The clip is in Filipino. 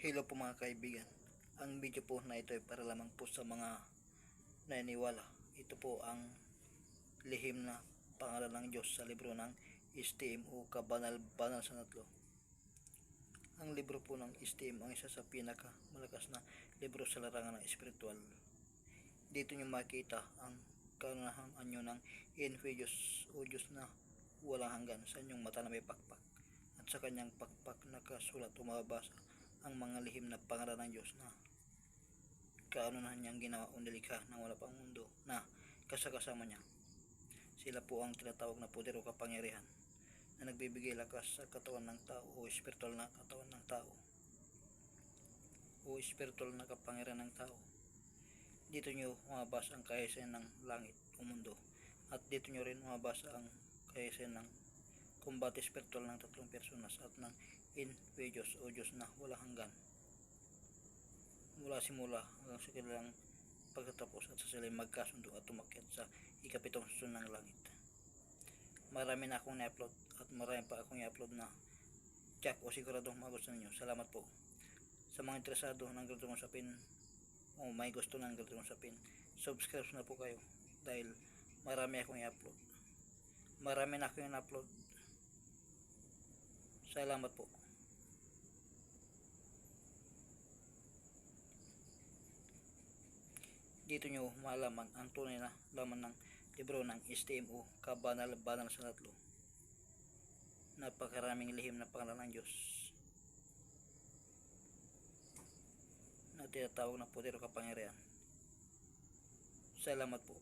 Hello po mga kaibigan. Ang video po na ito ay para lamang po sa mga naniniwala. Ito po ang lihim na pangalan ng Diyos sa libro ng STM o Kabanal-Banal sa Natlo. Ang libro po ng STM ang isa sa pinaka malakas na libro sa larangan ng espiritual. Dito nyo makita ang kanunahan anyo ng Diyos o Diyos na walang hanggan sa inyong mata na may pakpak, at sa kanyang pakpak nakasulat o mababasa ang mga lihim na pangalan ng Diyos na kaunahan niyang ginawa o nilikha ng wala pang mundo na kasakasama niya. Sila po ang tinatawag na poder o kapangyarihan na nagbibigay lakas sa katawan ng tao o espiritual na katawan ng tao o espiritual na kapangyarihan ng tao. Dito nyo mababasa ang kahisayan ng langit o mundo, at dito nyo rin mababasa ang kahisayan ng kumbate espiritual ng tatlong personas at ng Diyos o Diyos na walang hanggan mula simula hanggang sa kanilang pagtatapos, at sa sila magkasundo at tumakyat sa ikapitong susun ng langit. Marami na akong na-upload at marami pa akong i-upload na check o siguradong magustuhan ninyo. Salamat po sa mga interesado ng ganitong usapin o may gusto ng ganitong usapin. Subscribe na po kayo dahil marami akong i-upload. Marami na akong i-upload. Salamat po. Dito nyo malaman ang tunay na laman ng libro ng STM o Kabanal-Banal sa Natlo. Napakaraming lihim na pangalan ng Diyos na tinatawag na poder o kapangyarihan. Salamat po.